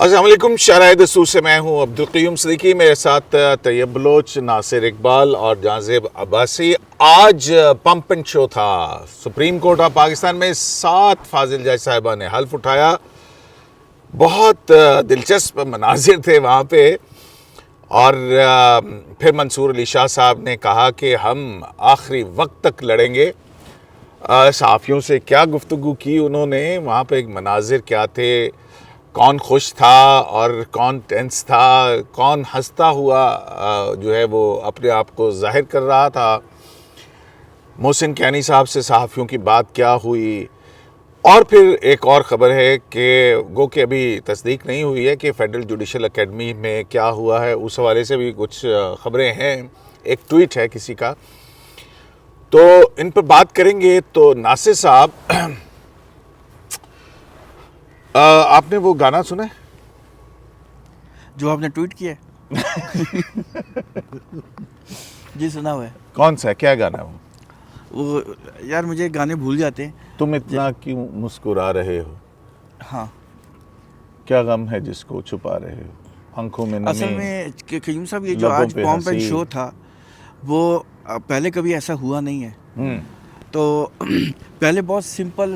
السلام علیکم، شارع دستور سے میں ہوں عبدالقیوم صدیقی، میرے ساتھ طیب بلوچ، ناصر اقبال اور جانزیب عباسی۔ آج پمپ اینڈ شو تھا سپریم کورٹ آف پاکستان میں، 7 فاضل جج صاحبہ نے حلف اٹھایا۔ بہت دلچسپ مناظر تھے وہاں پہ، اور پھر منصور علی شاہ صاحب نے کہا کہ ہم آخری وقت تک لڑیں گے۔ صحافیوں سے کیا گفتگو کی انہوں نے، وہاں پہ ایک مناظر کیا تھے، کون خوش تھا اور کون ٹینس تھا، کون ہنستا ہوا جو ہے وہ اپنے آپ کو ظاہر کر رہا تھا۔ محسن کیانی صاحب سے صحافیوں کی بات کیا ہوئی، اور پھر ایک اور خبر ہے کہ گو کہ ابھی تصدیق نہیں ہوئی ہے کہ فیڈرل جوڈیشل اکیڈمی میں کیا ہوا ہے، اس حوالے سے بھی کچھ خبریں ہیں۔ ایک ٹویٹ ہے کسی کا، تو ان پر بات کریں گے۔ تو ناصر صاحب، آپ نے وہ گانا سنا ہے جو آپ نے ٹویٹ کیا ہے؟ جی سنا ہوا ہے۔ کون سا ہے، کیا گانا ہے وہ یار مجھے گانے بھول جاتے ہیں۔ تم اتنا کیوں مسکرا رہے ہو، ہاں، کیا غم ہے جس کو چھپا رہے ہو، آنکھوں میں نمی، اصل میں قیوم صاحب یہ جو لبوں آج پہ پمپ اینڈ ہنسی۔ شو تھا وہ پہلے کبھی ایسا ہوا نہیں ہے۔ تو پہلے بہت سمپل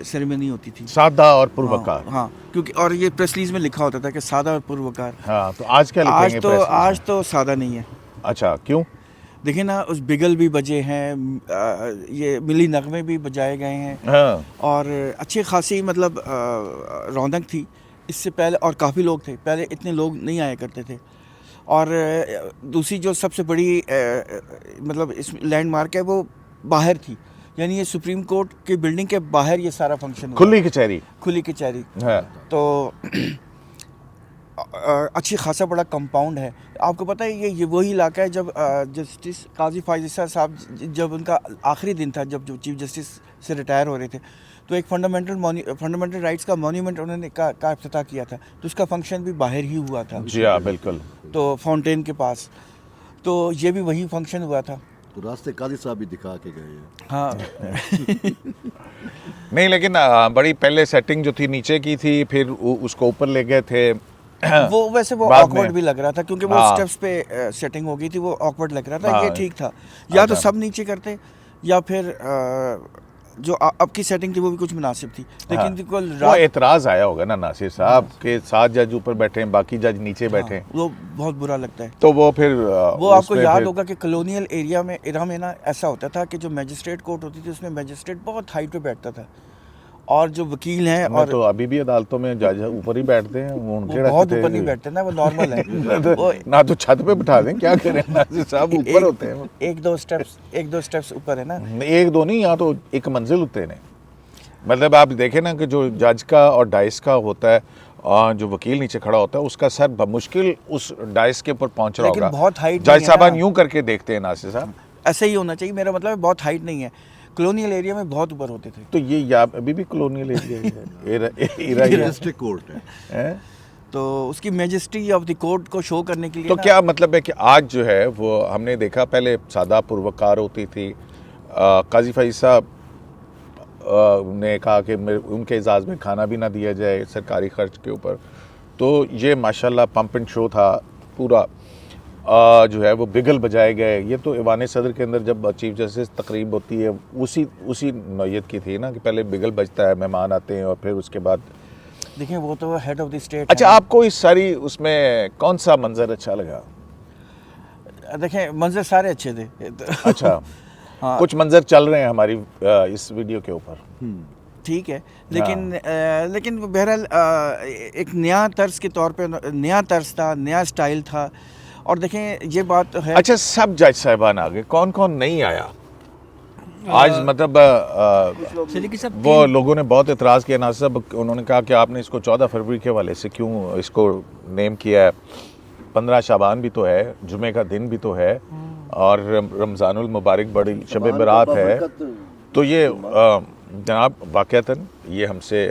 سیریمنی ہوتی تھی، سادہ اور پروکار۔ ہاں، کیونکہ اور یہ پریس ریلیز میں لکھا ہوتا تھا کہ سادہ اور پروکار۔ ہاں، تو آج کیا لکھیں گے پریس آج تو سادہ نہیں ہے۔ اچھا، کیوں؟ دیکھیں نا، اس بگل بھی بجے ہیں، یہ ملی نغمے بھی بجائے گئے ہیں، ہاں، اور اچھی خاصی مطلب رونق تھی اس سے پہلے، اور کافی لوگ تھے پہلے، اتنے لوگ نہیں آیا کرتے تھے۔ اور دوسری جو سب سے بڑی مطلب اس لینڈ مارک ہے وہ باہر تھی، یعنی یہ سپریم کورٹ کی بلڈنگ کے باہر یہ سارا فنکشن کھلی کچہری۔ کھلی کچہری۔ ہاں، تو اچھی خاصا بڑا کمپاؤنڈ ہے۔ آپ کو پتہ ہے یہ وہی علاقہ ہے جب جسٹس قاضی فائز عیسیٰ صاحب جب ان کا آخری دن تھا، جب چیف جسٹس سے ریٹائر ہو رہے تھے، تو ایک فنڈامنٹل رائٹس کا مونیومنٹ انہوں نے کا افتتاح کیا تھا، تو اس کا فنکشن بھی باہر ہی ہوا تھا۔ جی ہاں، بالکل۔ تو فاؤنٹین کے پاس، تو یہ بھی وہی فنکشن ہوا تھا۔ تو راستے قاضی صاحب بھی دکھا کے گئے ہیں۔ ہاں نہیں، لیکن بڑی پہلے سیٹنگ جو تھی نیچے کی تھی، پھر اس کو اوپر لے گئے تھے۔ وہ ویسے وہ آکورڈ بھی لگ رہا تھا، کیونکہ وہ سٹیپس پہ سیٹنگ ہو گئی تھی، وہ آکورڈ لگ رہا تھا۔ یہ ٹھیک تھا، یا تو سب نیچے کرتے، یا پھر جو اب کی سیٹنگ تھی وہ بھی کچھ مناسب تھی۔ لیکن وہ اعتراض آیا ہوگا نا ناصر صاحب کہ 7 جج اوپر بیٹھے ہیں، باقی جج نیچے بیٹھے ہیں، وہ بہت برا لگتا ہے۔ تو وہ پھر وہ آپ کو یاد ہوگا کہ کلونیل ایریا میں ایرا میں نا ایسا ہوتا تھا کہ جو میجسٹریٹ کورٹ ہوتی تھی اس میں میجسٹریٹ بہت ہائٹ پہ بیٹھتا تھا، اور جو وکیل ہیں، اور تو ابھی بھی عدالتوں میں جج اوپر ہی بیٹھتے ہیں، وہ ان کے بہت اوپر نہیں بیٹھتے نا، وہ نارمل ہے۔ نہ تو چھت پہ بٹھا دیں، کیا کریں ناصر صاحب، اوپر ہوتے ہیں۔ ایک دو سٹیپس اوپر ہے نا، ایک دو نہیں، یا تو ایک منزل ہوتے ہیں۔ مطلب آپ دیکھیں نا کہ جو جج کا اور ڈائس کا ہوتا ہے، اور جو وکیل نیچے کھڑا ہوتا ہے، اس کا سر بمشکل اس ڈائس کے اوپر پہنچ رہا ہوگا۔ بہت ہائٹ جج صاحبان یوں کر کے دیکھتے ہیں ناصر صاحب، ایسا ہی ہونا چاہیے، میرا مطلب ہے بہت ہائٹ نہیں ہے۔ کلونیل ایریا میں بہت اوپر ہوتے تھے۔ تو یہ ابھی بھی کلونیل ایریا میجسٹریٹ کورٹ ہے، تو اس کی میجسٹری آف دی کورٹ کو شو کرنے کے لیے تو کیا مطلب ہے کہ آج جو ہے وہ ہم نے دیکھا، پہلے سادہ پروکار ہوتی تھی۔ قاضی فائز صاحب نے کہا کہ ان کے اعزاز میں کھانا بھی نہ دیا جائے سرکاری خرچ کے اوپر، تو یہ ماشاءاللہ پمپ اینڈ شو تھا پورا، جو ہے وہ بگل بجائے گئے۔ یہ تو ایوان صدر کے اندر جب چیف جسٹس تقریب ہوتی ہے اسی نوعیت کی تھی نا، کہ پہلے بگل بجتا ہے، مہمان آتے ہیں، اور پھر اس کے بعد دیکھیں وہ تو ہیڈ آف دی اسٹیٹ۔ اچھا، آپ کو اس ساری اس میں کون سا منظر اچھا لگا؟ دیکھیں منظر سارے اچھے تھے۔ اچھا، کچھ منظر چل رہے ہیں ہماری اس ویڈیو کے اوپر، ٹھیک ہے، لیکن بہرحال ایک نیا طرز کے طور پہ نیا طرز تھا، نیا سٹائل تھا۔ اور دیکھیں یہ بات ہے، اچھا سب جج صاحبان آگے، کون کون نہیں آیا آج؟ مطلب وہ لوگوں نے بہت اعتراض کیا ناصر صاحب، انہوں نے کہا کہ آپ نے اس کو 14 فروری کے حوالے سے کیوں اس کو نیم کیا ہے؟ 15 شعبان بھی تو ہے، جمعے کا دن بھی تو ہے، اور رمضان المبارک بڑی شب برات ہے، تو یہ جناب واقعتاً یہ ہم سے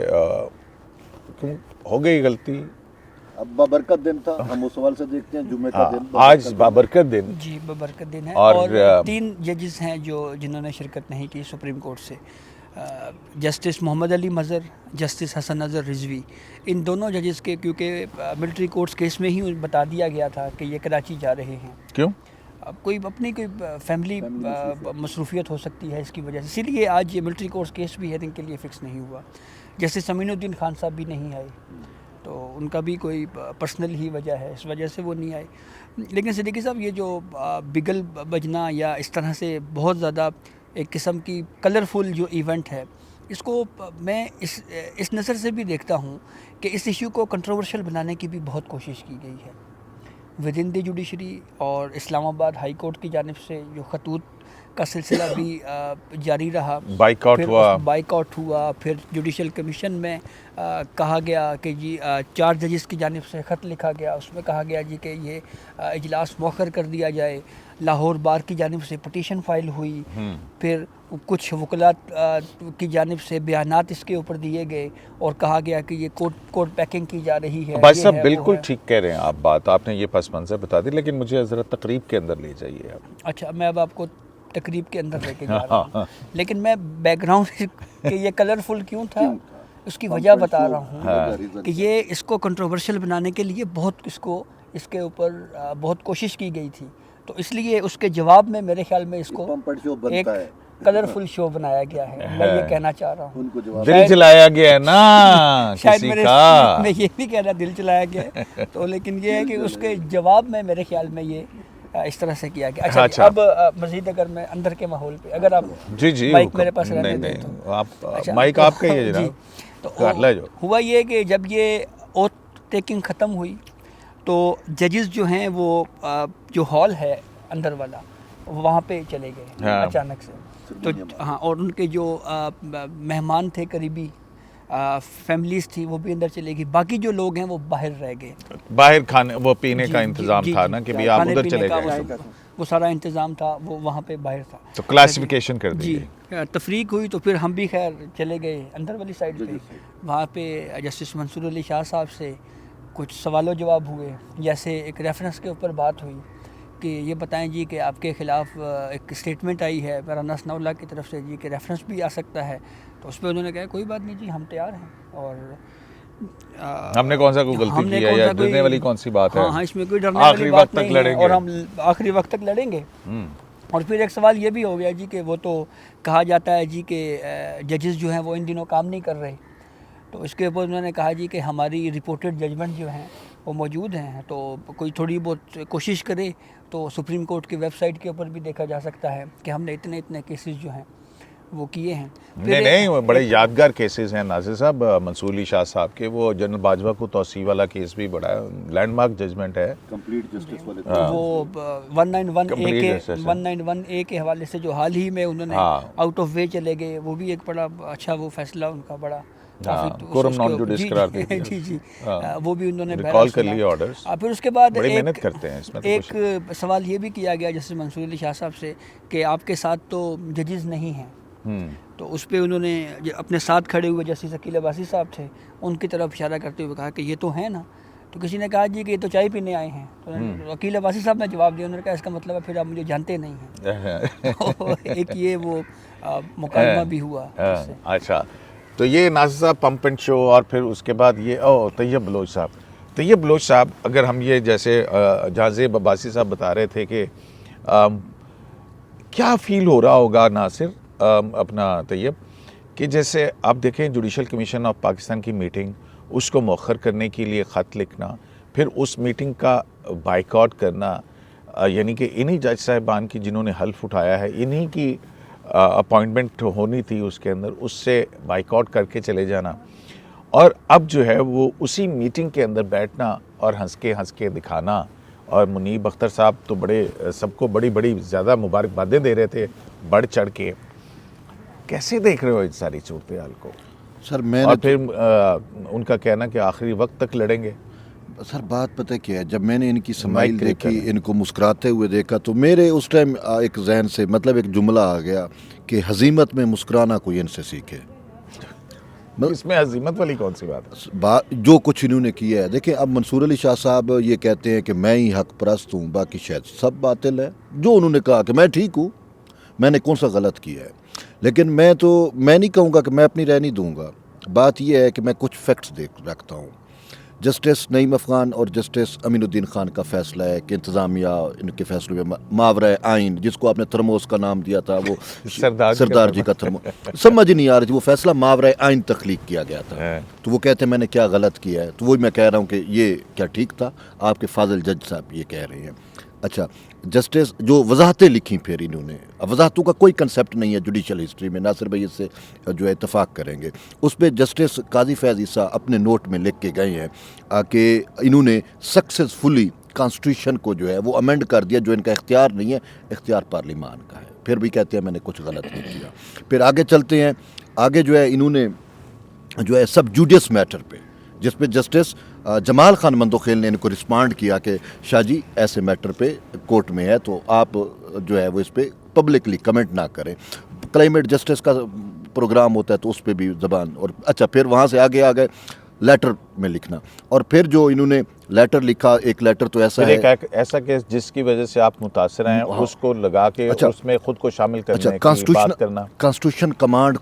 ہو گئی غلطی۔ اب بابرکت دن تھا، ہم اس سوال سے دیکھتے ہیں جمعے کا دن، آج بابرکت دن، جی بابرکت دن ہے، اور 3 ججز ہیں جنہوں نے شرکت نہیں کی سپریم کورٹ سے۔ جسٹس محمد علی مظہر، جسٹس حسن نظر رضوی، ان دونوں ججز کے کیونکہ ملٹری کورٹس کیس میں ہی بتا دیا گیا تھا کہ یہ کراچی جا رہے ہیں. کیوں؟ اب کوئی اپنی کوئی فیملی مصروفیت ہو سکتی ہے اس کی وجہ سے، اسی لیے آج یہ ملٹری کورٹس کیس بھی ہیئرنگ کے لیے فکس نہیں ہوا. جسٹس امین الدین خان صاحب بھی نہیں آئے، تو ان کا بھی کوئی پرسنل ہی وجہ ہے، اس وجہ سے وہ نہیں آئے. لیکن صدیقی صاحب یہ جو بگل بجنا یا اس طرح سے بہت زیادہ ایک قسم کی کلرفل جو ایونٹ ہے، اس کو میں اس نظر سے بھی دیکھتا ہوں کہ اس ایشو کو کنٹروورشل بنانے کی بھی بہت کوشش کی گئی ہے ود ان دی جوڈیشری، اور اسلام آباد ہائی کورٹ کی جانب سے جو خطوط کا سلسلہ بھی جاری رہا، بائیک آؤٹ ہوا. پھر جوڈیشل کمیشن میں کہا گیا کہ جی 4 ججز کی جانب سے خط لکھا گیا، اس میں کہا گیا جی کہ یہ اجلاس مؤخر کر دیا جائے. لاہور بار کی جانب سے پٹیشن فائل ہوئی، پھر کچھ وکلاء کی جانب سے بیانات اس کے اوپر دیے گئے اور کہا گیا کہ یہ کورٹ پیکنگ کی جا رہی ہے. بھائی صاحب بالکل ٹھیک کہہ رہے ہیں آپ بات، آپ نے یہ پس منظر بتا دی، لیکن مجھے ذرا تقریب کے اندر لے جائیے آپ. اچھا، میں اب آپ کو تقریب کے اندر لے کے جا رہا ہوں، لیکن میں بیک گراؤنڈ کہ یہ کلرفل کیوں تھا اس کی وجہ بتا رہا ہوں کہ یہ اس کو کنٹروورشل بنانے کے لیے بہت اس کے اوپر بہت کوشش کی گئی تھی. تو اس لیے اس کے جواب میں میرے خیال میں اس کو ایک کلرفل شو بنایا گیا ہے. میں یہ کہنا چاہ رہا ہوں، دل چلایا گیا ہے نا شاید کسی کا. میں یہ نہیں کہہ رہا دل چلایا گیا ہے تو، لیکن یہ ہے کہ اس کے جواب میں میرے خیال میں یہ اس طرح سے کیا گیا. اچھا اب مزید اگر میں اندر کے ماحول پہ، اگر آپ جی مائک میرے پاس رہنے دیں تو. آپ مائک آپ کا ہی ہے جناب. تو ہوا یہ کہ جب یہ اوتھ ٹیکنگ ختم ہوئی تو ججز جو ہیں وہ جو ہال ہے اندر والا وہاں پہ چلے گئے اچانک سے. تو ہاں، اور ان کے جو مہمان تھے قریبی فیملیز تھی وہ بھی اندر چلے گی، باقی جو لوگ ہیں وہ باہر رہ گئے. باہر کھانے وہ پینے کا انتظام تھا نا کہ آپ ادھر چلے گئے، وہ سارا انتظام تھا، وہ وہاں پہ باہر تھا. تو کلاسیفیکیشن کر دی جی، تفریق ہوئی. تو پھر ہم بھی خیر چلے گئے اندر والی سائڈ پہ. وہاں پہ جسٹس منصور علی شاہ صاحب سے کچھ سوال و جواب ہوئے، جیسے ایک ریفرنس کے اوپر بات ہوئی کہ یہ بتائیں جی کہ آپ کے خلاف ایک اسٹیٹمنٹ آئی ہے برانا ثناء اللہ کی طرف سے جی کہ ریفرنس بھی آ سکتا ہے. تو اس پہ انہوں نے کہا کوئی بات نہیں جی، ہم تیار ہیں. اور ہم نے کون سا کوئی غلطی کی ہے یا ڈرنے والی کون سی بات ہے؟ ہاں، اس میں کوئی ڈرنے والی بات نہیں ہے اور ہم آخری وقت تک لڑیں گے. اور پھر ایک سوال یہ بھی ہو گیا جی کہ وہ تو کہا جاتا ہے جی کہ ججز جو ہیں وہ ان دنوں کام نہیں کر رہے. تو اس کے اوپر انہوں نے کہا جی کہ ہماری رپورٹڈ ججمنٹ جو ہیں وہ موجود ہیں، تو کوئی تھوڑی بہت کوشش کرے تو سپریم کورٹ کی ویب سائٹ کے اوپر بھی دیکھا جا سکتا ہے کہ ہم نے اتنے کیسز جو ہیں وہ کیے ہیں. نہیں بڑے یادگار کیسز ہیں ناصر صاحب منصور علی شاہ صاحب کے. وہ جنرل باجوہ کو توسیع والا کیس بھی بڑا لینڈ مارک ججمنٹ ہے، کمپلیٹ جسٹس والے. وہ 191A کے حوالے سے جو حال ہی میں انہوں نے آؤٹ آف وے چلے گئے، وہ بھی ایک بڑا اچھا وہ فیصلہ ان کا بڑا کورم نان جوڈس قرار دے دیا. جی وہ بھی انہوں نے ریکال کر لیے آرڈرز. پھر اس کے بعد بڑی محنت کرتے ہیں اس میں. ایک سوال یہ بھی کیا گیا جیسے منصور علی شاہ صاحب سے کہ آپ کے ساتھ تو ججز نہیں ہیں. تو اس پہ انہوں نے اپنے ساتھ کھڑے ہوئے جسٹس عقیل عباسی صاحب تھے، ان کی طرف اشارہ کرتے ہوئے کہا کہ یہ تو ہیں نا. تو کسی نے کہا جی کہ یہ تو چائے پینے آئے ہیں. تو عقیل عباسی صاحب نے جواب دیا، انہوں نے کہا اس کا مطلب ہے پھر آپ مجھے جانتے نہیں ہیں. ایک یہ وہ مکالمہ بھی ہوا. اچھا، تو یہ ناصر صاحب پمپ اینڈ شو، اور پھر اس کے بعد یہ طیب بلوچ صاحب اگر ہم یہ جیسے جازیب عباسی صاحب بتا رہے تھے کہ کیا فیل ہو رہا ہوگا ناصر اپنا طیب کہ جیسے آپ دیکھیں جوڈیشل کمیشن آف پاکستان کی میٹنگ، اس کو مؤخر کرنے کے لیے خط لکھنا، پھر اس میٹنگ کا بائیکاٹ کرنا، یعنی کہ انہی جج صاحبان کی جنہوں نے حلف اٹھایا ہے، انہی کی اپوائنٹمنٹ ہونی تھی اس کے اندر، اس سے بائیکاٹ کر کے چلے جانا، اور اب جو ہے وہ اسی میٹنگ کے اندر بیٹھنا اور ہنس کے دکھانا. اور منیب اختر صاحب تو سب کو بڑی زیادہ مبارکبادیں دے رہے تھے بڑھ چڑھ کے. کیسے دیکھ رہے ہو اس ساری صورتحال کو؟ سر میں اور پھر ان کا کہنا کہ آخری وقت تک لڑیں گے. سر بات پتہ کیا ہے، جب میں نے ان کی سمائل دیکھی، ان کو مسکراتے ہوئے دیکھا، تو میرے اس ٹائم ایک ذہن سے مطلب ایک جملہ آ گیا کہ ہزیمت میں مسکرانا کوئی ان سے سیکھے. اس میں عظیمت والی کون سی بات ہے؟ جو کچھ انہوں نے کیا ہے. دیکھیں اب منصور علی شاہ صاحب یہ کہتے ہیں کہ میں ہی حق پرست ہوں، باقی شاید سب باطل ہے. جو انہوں نے کہا کہ میں ٹھیک ہوں، میں نے کون سا غلط کیا ہے. لیکن میں نہیں کہوں گا کہ میں اپنی رائے نہیں دوں گا. بات یہ ہے کہ میں کچھ فیکٹس رکھتا ہوں. جسٹس نعیم افغان اور جسٹس امین الدین خان کا فیصلہ ہے کہ انتظامیہ ان کے فیصلوں میں ماورائے آئین، جس کو آپ نے تھرموس کا نام دیا تھا، وہ سردار جی کا تھرموس، سمجھ نہیں آ رہی تھی وہ فیصلہ ماورائے آئین تخلیق کیا گیا تھا. تو وہ کہتے ہیں میں نے کیا غلط کیا ہے، تو وہی میں کہہ رہا ہوں کہ یہ کیا ٹھیک تھا. آپ کے فاضل جج صاحب یہ کہہ رہے ہیں. اچھا، جسٹس جو وضاحتیں لکھی پھر انہوں نے، وضاحتوں کا کوئی کنسیپٹ نہیں ہے جوڈیشل ہسٹری میں، ناصر بھائی اس سے جو ہے اتفاق کریں گے. اس پہ جسٹس قاضی فیض عیسیٰ اپنے نوٹ میں لکھ کے گئے ہیں کہ انہوں نے سکسیزفلی کانسٹیٹیوشن کو جو ہے وہ امینڈ کر دیا، جو ان کا اختیار نہیں ہے، اختیار پارلیمان کا ہے. پھر بھی کہتے ہیں میں نے کچھ غلط نہیں کیا. پھر آگے چلتے ہیں، آگے جو ہے انہوں نے جو ہے سب جوڈیس میٹر پہ، جس پہ جسٹس جمال خان مندوخیل نے ان کو رسپانڈ کیا کہ شاہ جی ایسے میٹر پہ کورٹ میں ہے تو آپ جو ہے وہ اس پہ پبلکلی کمنٹ نہ کریں. کلائمیٹ جسٹس کا پروگرام ہوتا ہے تو اس پہ بھی زبان. اور اچھا، پھر وہاں سے آگے آ گئے لیٹر میں لکھنا. اور پھر جو انہوں نے لیٹر لکھا، ایک لیٹر تو ایسا ہے، ایسا کیس جس کی وجہ سے آپ متاثر ہیں اس کو لگا کے اس میں خود کو شامل کرنے کی بات کرنا. کانسٹیٹیوشن کمانڈ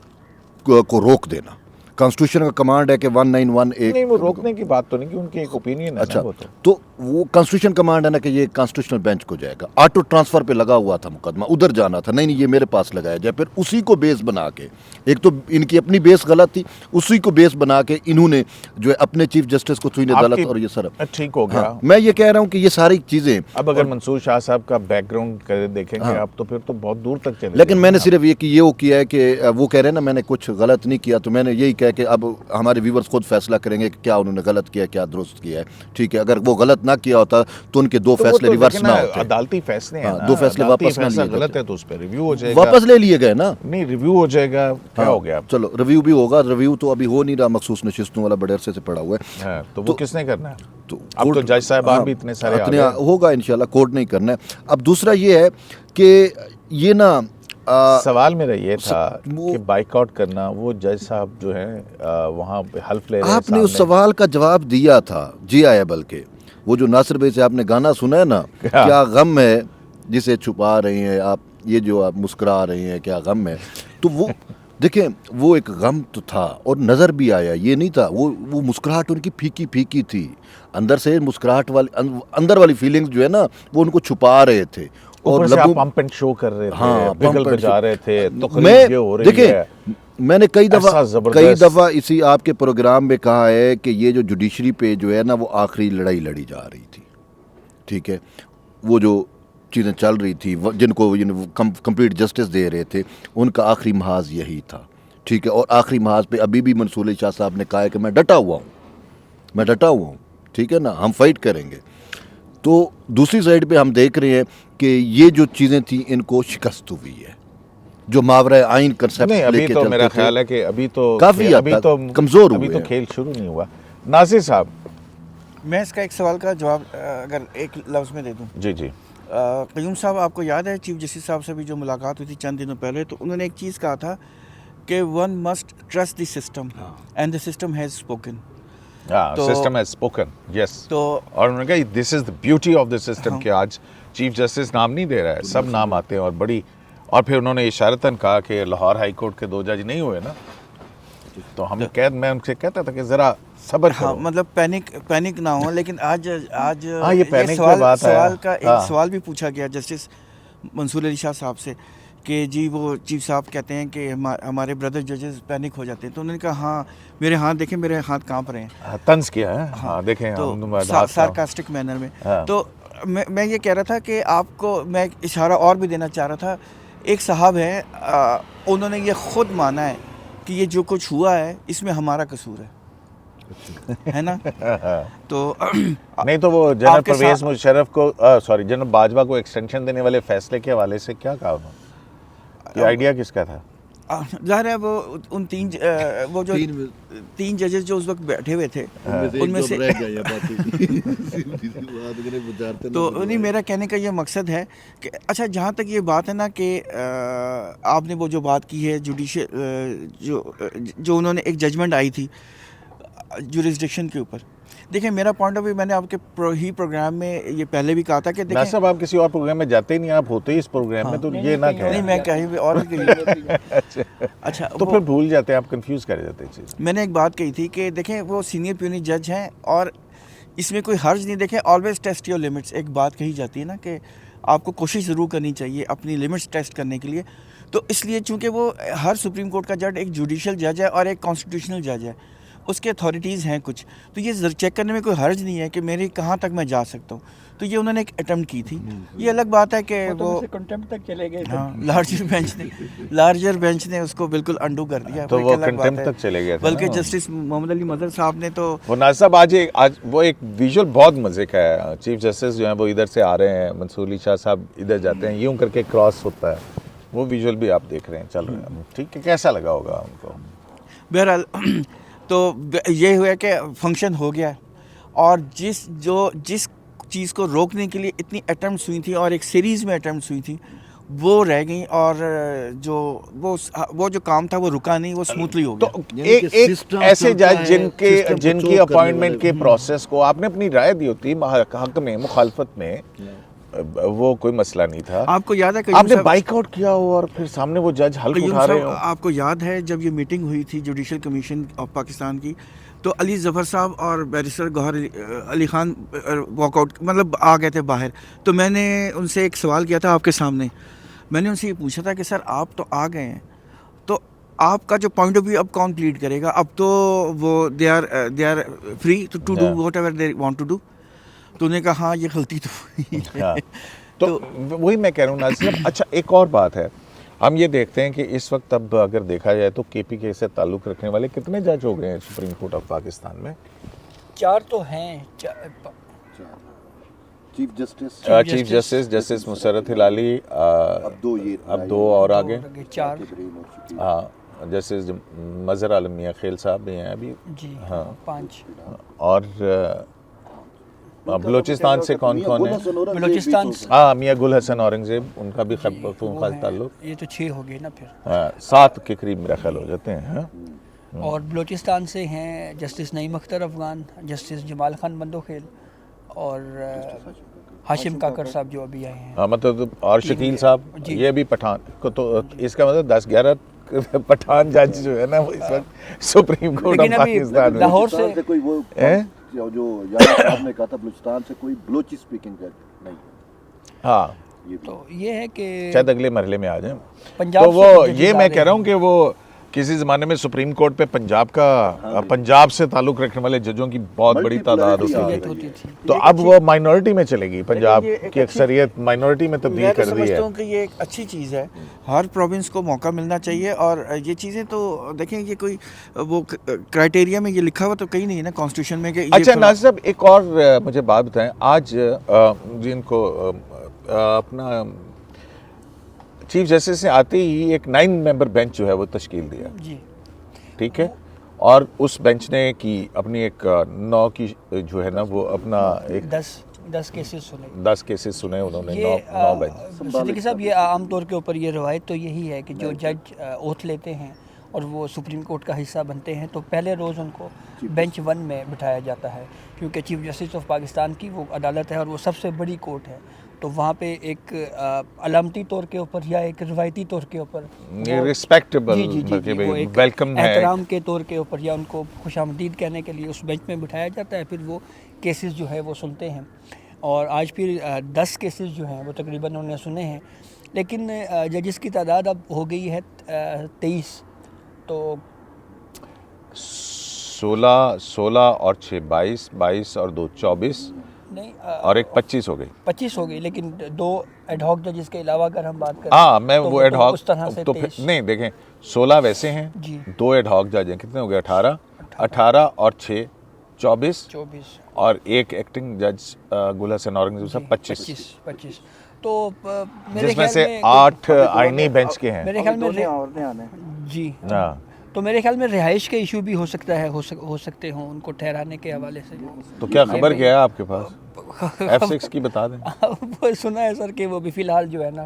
کو روک دینا. کانسٹیٹیوشن کا کمانڈ ہے کہ 1918 نہیں، وہ روکنے کی بات تو نہیں کہ ان کی ایک اوپینین ہے. اچھا، تو وہ کانسٹیٹیوشن کمانڈ ہے نا کہ یہ کانسٹیٹیوشنل بینچ کو جائے گا. آٹو ٹرانسفر پہ لگا ہوا تھا مقدمہ، ادھر جانا تھا، نہیں یہ میرے پاس لگایا جائے. پھر اسی کو بیس بنا کے، ایک تو ان کی اپنی بیس غلط تھی، اسی کو بیس بنا کے انہوں نے جو ہے اپنے چیف جسٹس کو توہین عدالت اور یہ سر ٹھیک ہو گیا. میں یہ کہہ رہا ہوں کہ یہ ساری چیزیں اب اگر منصور شاہ صاحب کا بیک گراؤنڈ دیکھیں گے آپ تو پھر تو بہت دور تک چلے. لیکن میں نے صرف یہ کیا ہے کہ وہ کہہ رہے ہیں نا میں نے کچھ غلط نہیں کیا، تو میں نے یہی کہا کہ اب ہمارے ویورز خود فیصلہ کریں گے کہ کیا انہوں نے غلط کیا، کیا درست کیا ہے. ٹھیک ہے، اگر وہ غلط نہ کیا ہوتا تو ان کے دو فیصلے ریورس نہ ہوتے. عدالتی فیصلے ہیں، دو فیصلے واپس نہ لیے غلط ہے تو اس پہ ریویو ہو جائے گا. واپس لے لیے گئے نا. نہیں، ریویو ہو جائے گا. کیا ہو گیا؟ چلو ریویو بھی ہوگا. ریویو تو ابھی ہو نہیں رہا، مخصوص نشستوں والا بڑے عرصے سے پڑا ہوا ہے. تو وہ کس نے کرنا ہے؟ اب تو جج صاحبان بھی اتنے سارے ہوگا انشاءاللہ، کورٹ نہیں کرنا ہے. اب دوسرا یہ ہے کہ یہ نا سوال میرا یہ تھا کہ بائیک آؤٹ کرنا، وہ جج صاحب جو ہیں وہاں پہ حلف لے رہے ہیں. آپ نے اس سوال کا جواب دیا تھا جی آیا، بلکہ وہ جو ناصر بھائی سے آپ نے گانا سنا ہے نا، کیا غم ہے جسے چھپا رہے ہیں آپ، یہ جو آپ مسکرا رہے ہیں، کیا غم ہے. تو وہ دیکھیں وہ ایک غم تو تھا اور نظر بھی آیا، یہ نہیں تھا وہ مسکراہٹ ان کی پھیکی پھیکی تھی اندر سے. مسکراہٹ والی اندر والی فیلنگز جو ہے نا وہ ان کو چھپا رہے تھے. اور پمپ اینڈ شو کر رہے تھے، بگل بجا رہے تھے. دیکھیں میں نے کئی دفعہ اسی آپ کے پروگرام میں کہا ہے کہ یہ جو جوڈیشری پہ جو ہے نا وہ آخری لڑائی لڑی جا رہی تھی. ٹھیک ہے، وہ جو چیزیں چل رہی تھی جن کو کمپلیٹ جسٹس دے رہے تھے، ان کا آخری محاذ یہی تھا. ٹھیک ہے، اور آخری محاذ پہ ابھی بھی منصور علی شاہ صاحب نے کہا ہے کہ میں ڈٹا ہوا ہوں. ٹھیک ہے نا، ہم فائٹ کریں گے. تو دوسری سائڈ پہ ہم دیکھ رہے ہیں کہ یہ جو چیزیں تھیں ان کو شکست ہوئی ہے. جو ماورائے آئین کنسیپٹ لے کے چلتے میرا خیال ہے کہ ابھی تو کافی کمزور ہوئے. ابھی تو کھیل شروع نہیں ہوا. ناصر صاحب، میں اس کا ایک سوال کا جواب اگر ایک لفظ میں دے دوں. جی جی. قیوم صاحب، آپ کو یاد ہے چیف جسٹس صاحب سے بھی جو ملاقات ہوئی تھی چند دنوں پہلے، تو انہوں نے ایک چیز کہا تھا کہ one must trust the system and the system has spoken. System has spoken, yes. اور انہوں نے کہا this is the beauty of the system کہ آج چیف جسٹس نام نہیں دے رہا ہے، سب نام آتے ہیں. اور بڑی، اور پھر انہوں نے اشارتاً کہا کہ لاہور ہائی کورٹ کے 2 جج نہیں ہوئے نا، تو میں ان سے کہتا تھا کہ ذرا صبر کرو. مطلب پینک نہ ہو. لیکن آج یہ سوال کا ایک سوال بھی پوچھا گیا جسٹس منصور علی شاہ صاحب سے کہ جی وہ چیف صاحب کہتے ہیں کہ ہمارے بردر ججز پینک ہو جاتے ہیں. تو انہوں نے کہا ہاں میرے ہاتھ دیکھیں، میرے ہاتھ کانپ رہے ہیں. طنز کیا ہے، ہاں دیکھیں سارکاسٹک مینر میں. تو میں یہ کہہ رہا تھا کہ آپ کو میں اشارہ اور بھی دینا چاہ رہا تھا. ایک صاحب ہیں، انہوں نے یہ خود مانا ہے کہ یہ جو کچھ ہوا ہے اس میں ہمارا قصور ہے نا. تو نہیں تو وہ جنرل پرویز مشرف کو جنرل باجوہ کو ایکسٹینشن دینے والے فیصلے کے حوالے سے کیا کہا انہوں نے؟ یہ آئیڈیا کس کا تھا؟ ظاہر ہے وہ ان تین ججز جو اس وقت بیٹھے ہوئے تھے ان میں سے تو نہیں، میرا کہنے کا یہ مقصد ہے کہ اچھا جہاں تک یہ بات ہے نا کہ آپ نے وہ جو بات کی ہے جوڈیشل جو انہوں نے ایک ججمنٹ آئی تھی جورسڈکشن کے اوپر، دیکھیں میرا پوائنٹ آف ویو میں نے آپ کے ہی پروگرام میں یہ پہلے بھی کہا تھا کہ دیکھیں صاحب آپ کسی اور پروگرام میں جاتے ہی نہیں, آپ ہوتے ہی اس پروگرام میں, تو یہ نہ نہیں کہیں. میں کہیں بھی اور بھی کہیں. اچھا تو پھر بھول جاتے ہیں آپ, کنفیوز کر جاتے ہیں چیز. میں نے ایک بات کہی تھی کہ دیکھیں وہ سینئر پیونی جج ہیں اور اس میں کوئی حرج نہیں. دیکھیں آلویز ٹیسٹ یور لمٹس, ایک بات کہی جاتی ہے نا کہ آپ کو کوشش ضرور کرنی چاہیے اپنی لمٹس ٹیسٹ کرنے کے لیے. تو اس لیے چونکہ وہ ہر سپریم کورٹ کا جج ایک جوڈیشل جج ہے اور ایک کانسٹیٹیوشنل جج ہے, اس کے اتھارٹیز ہیں کچھ, تو یہ چیک کرنے میں کوئی حرج نہیں ہے کہ میری کہاں تک میں جا سکتا ہوں. تو یہ انہوں نے ایک اٹمپٹ کی تھی. یہ الگ بات ہے کہ وہ کنٹمپٹ تک چلے گئے. ہاں لارجر بینچ نے اس کو بالکل انڈو کر دیا. تو وہ کنٹمپٹ تک چلے گئے. بلکہ جسٹس محمد علی مظہر صاحب نے تو وہ ناصر صاحب آج وہ ایک ویژول بہت مزے کا ہے. چیف جسٹس جو ہیں وہ ادھر سے آ رہے ہیں, منصور علی شاہ صاحب ادھر جاتے ہیں, یوں کر کے کراس ہوتا ہے, وہ ویژول بھی آپ دیکھ رہے ہیں, چل رہے ہیں. ٹھیک ہے, کیسا لگا ہوگا ان کو؟ بہرحال تو یہ ہوا کہ فنکشن ہو گیا اور جس چیز کو روکنے کے لیے اتنی اٹمپٹس ہوئی تھیں اور ایک سیریز میں اٹمپٹس ہوئی تھیں وہ رہ گئیں, اور وہ جو کام تھا وہ رکا نہیں, وہ اسموتھلی ہو گیا. تو ایک ایسے جج جن کی اپوائنٹمنٹ کے پروسیس کو آپ نے اپنی رائے دی ہوتی حق میں, مخالفت میں, وہ کوئی مسئلہ نہیں تھا. آپ کو یاد ہے کہ آپ نے بائک آؤٹ کیا ہو اور پھر سامنے وہ جج حلف اٹھا رہے ہو. آپ کو یاد ہے جب یہ میٹنگ ہوئی تھی جوڈیشل کمیشن آف پاکستان کی, تو علی ظفر صاحب اور بیرسٹر گوہر علی خان واک آؤٹ مطلب آ گئے تھے باہر. تو میں نے ان سے ایک سوال کیا تھا آپ کے سامنے. میں نے ان سے یہ پوچھا تھا کہ سر آپ تو آ گئے ہیں, تو آپ کا جو پوائنٹ آف ویو اب کون پلیڈ کرے گا؟ اب تو وہ they are free to do whatever they want to do. تو انہوں نے کہا ہاں یہ غلطی تو ہوئی ہے. تو وہی میں کہہ رہا ہوں ناصر صاحب. اچھا ایک اور بات ہے, ہم یہ دیکھتے ہیں کہ اس وقت اب اگر دیکھا جائے تو کے پی کے سے تعلق رکھنے والے کتنے جج ہو گئے ہیں سپریم کورٹ آف پاکستان میں؟ 4 تو ہیں. چیف جسٹس مسرت ہلالی, اب 2 اور آگے, 4. ہاں جسٹس مظہر عالم میاں خیل صاحب بھی ہیں ابھی. جی ہاں 5. اور بلوچستان سے کون ہے؟ بلوچستان ہاں میاں گل حسن اورنگزیب, ان کا بھی خاص تعلق. یہ تو 6 ہو گئے نا پھر. ہاں 7 کے قریب میرا خیال ہو جاتے ہیں. اور بلوچستان سے ہیں جسٹس نعیم اختر افغان, جسٹس جمال خان بندوخیل اور ہاشم کاکر صاحب جو ابھی آئے ہیں. ہاں مطلب اور شکیل صاحب, یہ بھی پٹھان کو, تو اس کا مطلب 10-11 پٹھان جج جو ہے نا وہ اس وقت سپریم کورٹ آف پاکستان میں. لاہور سے جو صاحب نے کہا تھا بلوچستان سے کوئی بلوچی اسپیکنگ جج نہیں. ہاں تو یہ ہے کہ شاید اگلے مرحلے میں آ جائیں. پنجاب تو وہ یہ میں کہہ رہا ہوں کہ وہ کسی زمانے میں سپریم کورٹ پہ پنجاب سے تعلق رکھنے والے ججوں کی بہت بڑی تعداد ہوتی تھی, تو اب وہ مائنورٹی میں چلے گی. پنجاب کی اکثریت مائنورٹی میں تبدیل کر دی ہے. میں سمجھتا ہوں کہ یہ ایک اچھی چیز ہے, ہر پروونس کو موقع ملنا چاہیے. اور یہ چیزیں تو دیکھیں یہ کوئی وہ کرائٹیریا میں یہ لکھا ہوا تو کہیں نہیں ہے نا کانسٹیٹیوشن میں کہ. اچھا ناصر صاحب ایک اور مجھے بات بتائیں, آج جن کو اپنا چیف جسٹس نے آتے ہی ایک 9 ممبر بینچ جو ہے وہ تشکیل دیا. جی ٹھیک ہے, اور اس بینچ نے کی اپنی ایک 9 کی جو ہے نا وہ اپنا ایک 10 کیسز سنے. 10 کیسز سنے انہوں نے 9 بینچ. صدیقی صاحب یہ عام طور کے اوپر یہ روایت تو یہی ہے کہ جو جج اوتھ لیتے ہیں اور وہ سپریم کورٹ کا حصہ بنتے ہیں تو پہلے روز ان کو بینچ 1 میں بٹھایا جاتا ہے, کیونکہ چیف جسٹس آف پاکستان کی وہ عدالت ہے اور وہ سب سے بڑی کورٹ ہے. تو وہاں پہ ایک علامتی طور کے اوپر یا ایک روایتی طور کے اوپر ریسپیکٹیبل ویلکم ہے, احترام کے طور کے اوپر یا ان کو خوش آمدید کہنے کے لیے اس بینچ میں بٹھایا جاتا ہے. پھر وہ کیسز جو ہے وہ سنتے ہیں, اور آج پھر 10 کیسز جو ہیں وہ تقریباً انہوں نے سنے ہیں. لیکن ججز کی تعداد اب ہو گئی ہے 23. تو 16 اور 6 22 اور 2 24 نہیں, اور ایک 25 ہو گئی. 25 ہو گئی, لیکن 2 ایڈ ہاک ججز کے علاوہ اگر ہم بات کریں ہاں میں وہ ایڈ ہاک اس طرح سے تو نہیں دیکھیں 16 ویسے ہیں, 2 ایڈ ہاک جج ہیں, کتنے ہو گئے 18 اور 6 24 اور ایک ایکٹنگ جج گل حسن اورنگزیب صاحب 25. تو جس میں سے 8 آئینی بینچ کے ہیں. میرے خیال میں جی ہاں, تو میرے خیال میں رہائش کا ایشو بھی ہو سکتا ہے, ہو سکتے ہوں ان کو ٹھہرانے کے حوالے سے. تو کیا خبر کیا ہے آپ کے پاس؟ F6 کی بتا دیں. وہ سنا ہے سر کہ وہ بھی فی الحال جو ہے نا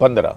15।